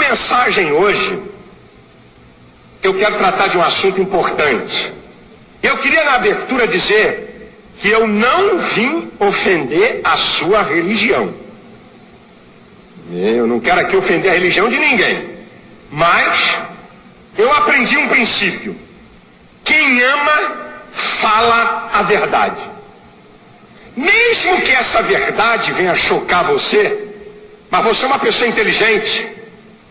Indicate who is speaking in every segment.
Speaker 1: mensagem hoje, eu quero tratar de um assunto importante. Eu queria na abertura dizer que eu não vim ofender a sua religião. Eu não quero aqui ofender a religião de ninguém. Mas eu aprendi um princípio. Quem ama, fala a verdade. Mesmo que essa verdade venha chocar você, mas você é uma pessoa inteligente,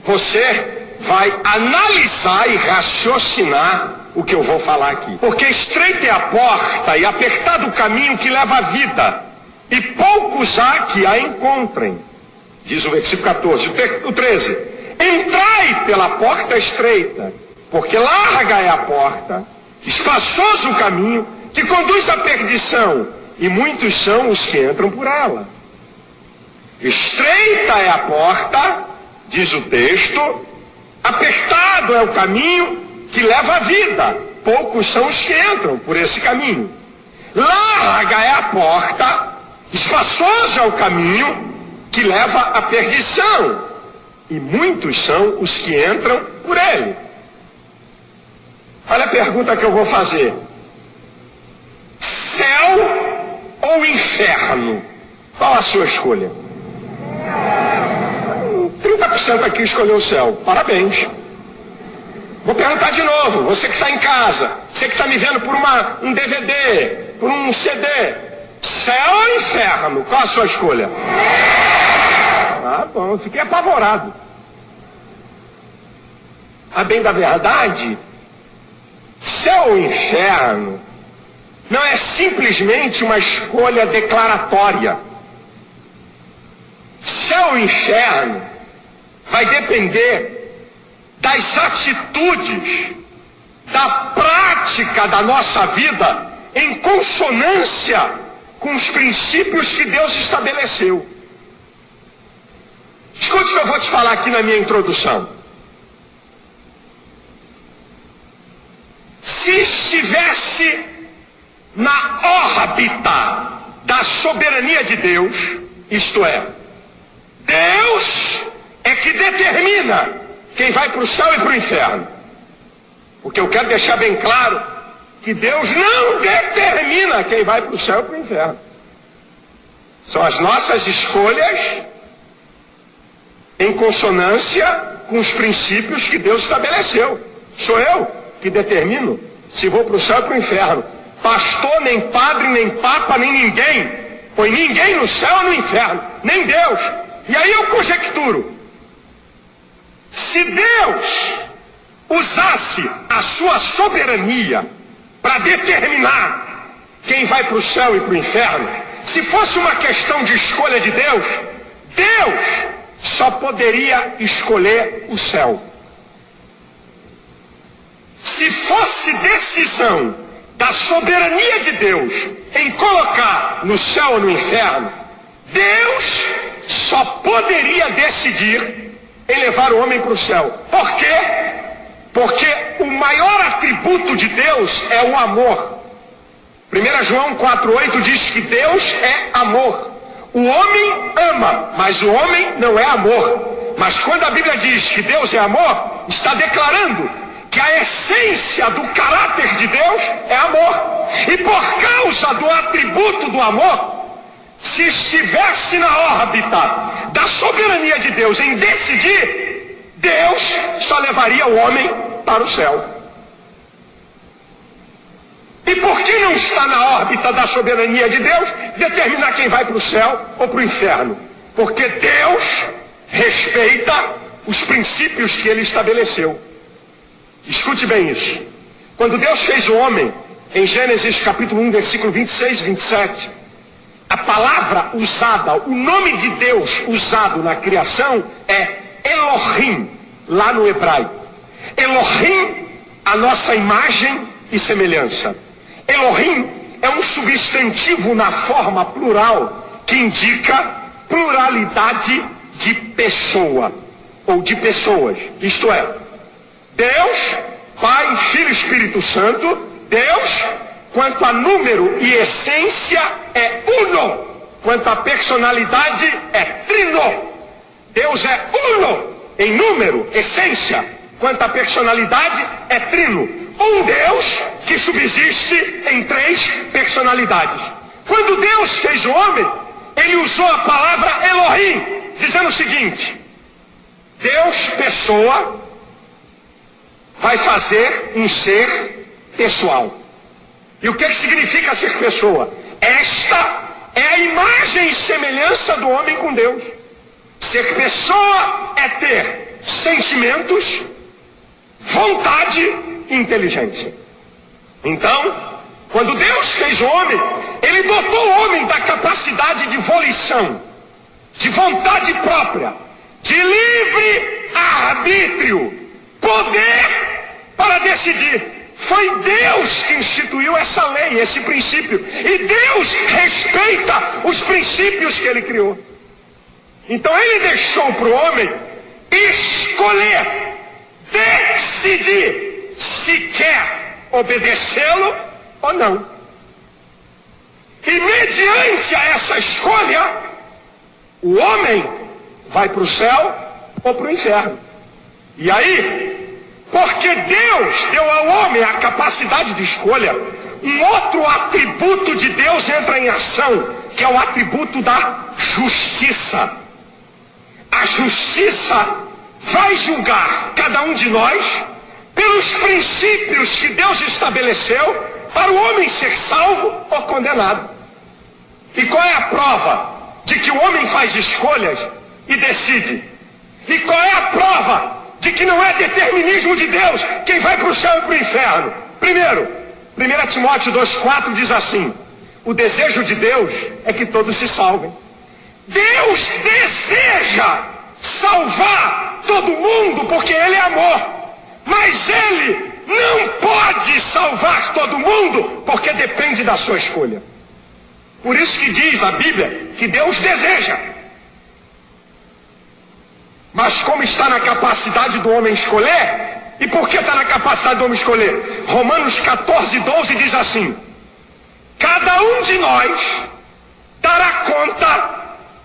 Speaker 1: você vai analisar e raciocinar o que eu vou falar aqui. Porque estreita é a porta e apertado o caminho que leva à vida, e poucos há que a encontrem. Diz o versículo 14, o 13. Entrai pela porta estreita, porque larga é a porta, espaçoso o caminho que conduz à perdição, e muitos são os que entram por ela. Estreita é a porta, diz o texto, apertado é o caminho que leva à vida, poucos são os que entram por esse caminho. Larga é a porta, espaçoso é o caminho que leva à perdição, e muitos são os que entram por ele. Olha a pergunta que eu vou fazer: céu ou inferno? Qual a sua escolha? 30% aqui escolheu o céu. Parabéns. Vou perguntar de novo. Você que está em casa, você que está me vendo por um DVD, por um CD. Céu ou inferno? Qual a sua escolha? Ah, bom, eu fiquei apavorado. A bem da verdade, céu ou inferno não é simplesmente uma escolha declaratória. Céu ou inferno vai depender das atitudes, da prática da nossa vida em consonância com os princípios que Deus estabeleceu. Escute o que eu vou te falar aqui na minha introdução. Se estivesse na órbita da soberania de Deus, isto é, Deus é que determina quem vai para o céu e para o inferno. Porque eu quero deixar bem claro que Deus não determina quem vai para o céu e para o inferno. São as nossas escolhas em consonância com os princípios que Deus estabeleceu. Sou eu que determino se vou para o céu e para o inferno. Pastor, nem padre, nem papa, nem ninguém põe ninguém no céu ou no inferno, nem Deus. E aí eu conjecturo: se Deus usasse a sua soberania para determinar quem vai para o céu e para o inferno, se fosse uma questão de escolha de Deus, Deus só poderia escolher o céu. Se fosse decisão da soberania de Deus em colocar no céu ou no inferno, Deus só poderia decidir em levar o homem para o céu. Por quê? Porque o maior atributo de Deus é o amor. 1 João 4,8 diz que Deus é amor. O homem ama, mas o homem não é amor. Mas quando a Bíblia diz que Deus é amor, está declarando que a essência do caráter de Deus é amor. E por causa do atributo do amor, se estivesse na órbita da soberania de Deus em decidir, Deus só levaria o homem para o céu. E por que não está na órbita da soberania de Deus determinar quem vai para o céu ou para o inferno? Porque Deus respeita os princípios que ele estabeleceu. Escute bem isso. Quando Deus fez o homem, em Gênesis capítulo 1, versículo 26 e 27, a palavra usada, o nome de Deus usado na criação é Elohim, lá no hebraico. Elohim, a nossa imagem e semelhança. Elohim é um substantivo na forma plural que indica pluralidade de pessoa ou de pessoas. Isto é, Deus, Pai, Filho e Espírito Santo. Deus, quanto a número e essência, é uno. Quanto a personalidade, é trino. Deus é uno. em número, essência, quanto à personalidade, é trino. Um Deus que subsiste em 3 personalidades. Quando Deus fez o homem, ele usou a palavra Elohim, dizendo o seguinte: Deus, pessoa, vai fazer um ser pessoal. E o que significa ser pessoa? Esta é a imagem e semelhança do homem com Deus. Ser pessoa é ter sentimentos, vontade e inteligência. Então, quando Deus fez o homem, ele dotou o homem da capacidade de volição, de vontade própria, de livre arbítrio, poder para decidir. Foi Deus que instituiu essa lei, esse princípio. E Deus respeita os princípios que ele criou. Então ele deixou para o homem escolher, decidir se quer obedecê-lo ou não. E mediante a essa escolha, o homem vai para o céu ou para o inferno. E aí, porque Deus deu ao homem a capacidade de escolha, um outro atributo de Deus entra em ação, que é o atributo da justiça. A justiça vai julgar cada um de nós pelos princípios que Deus estabeleceu para o homem ser salvo ou condenado. E qual é a prova de que o homem faz escolhas e decide? E qual é a prova de que não é determinismo de Deus quem vai para o céu e para o inferno? Primeiro, 1 Timóteo 2,4 diz assim: o desejo de Deus é que todos se salvem. Deus deseja salvar todo mundo porque Ele é amor, mas Ele não pode salvar todo mundo porque depende da sua escolha. Por isso que diz a Bíblia que Deus deseja. Mas como está na capacidade do homem escolher? E por que está na capacidade do homem escolher? Romanos 14:12 diz assim: cada um de nós dará conta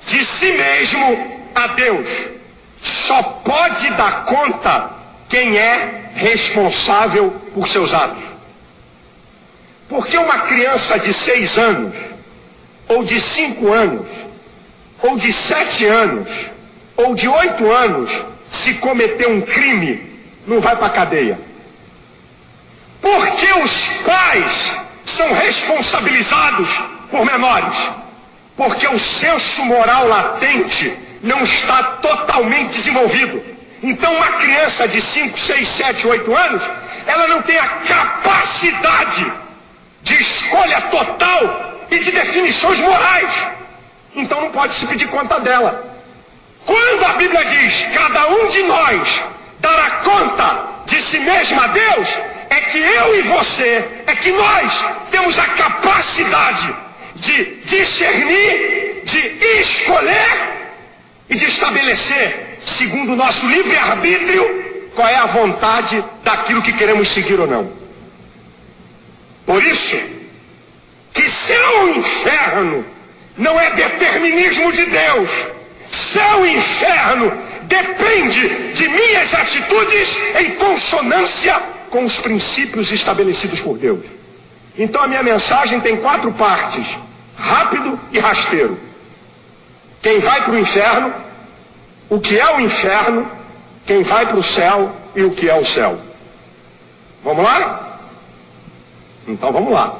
Speaker 1: de si mesmo a Deus. Só pode dar conta quem é responsável por seus atos. Porque uma criança de 6 anos, ou de 5 anos, ou de 7 anos, ou de 8 anos, se cometer um crime, não vai para a cadeia? Porque os pais são responsabilizados por menores? Porque o senso moral latente não está totalmente desenvolvido. Então uma criança de 5, 6, 7, 8 anos, ela não tem a capacidade de escolha total e de definições morais. Então não pode se pedir conta dela. Quando a Bíblia diz, cada um de nós dará conta de si mesmo a Deus, é que eu e você, é que nós temos a capacidade de discernir, de escolher e de estabelecer, segundo o nosso livre-arbítrio, qual é a vontade daquilo que queremos seguir ou não. Por isso, que céu e inferno não é determinismo de Deus. Céu e inferno depende de minhas atitudes em consonância com os princípios estabelecidos por Deus. Então a minha mensagem tem 4 partes: rápido e rasteiro. Quem vai para o inferno, o que é o inferno, quem vai para o céu e o que é o céu. Vamos lá? Então vamos lá.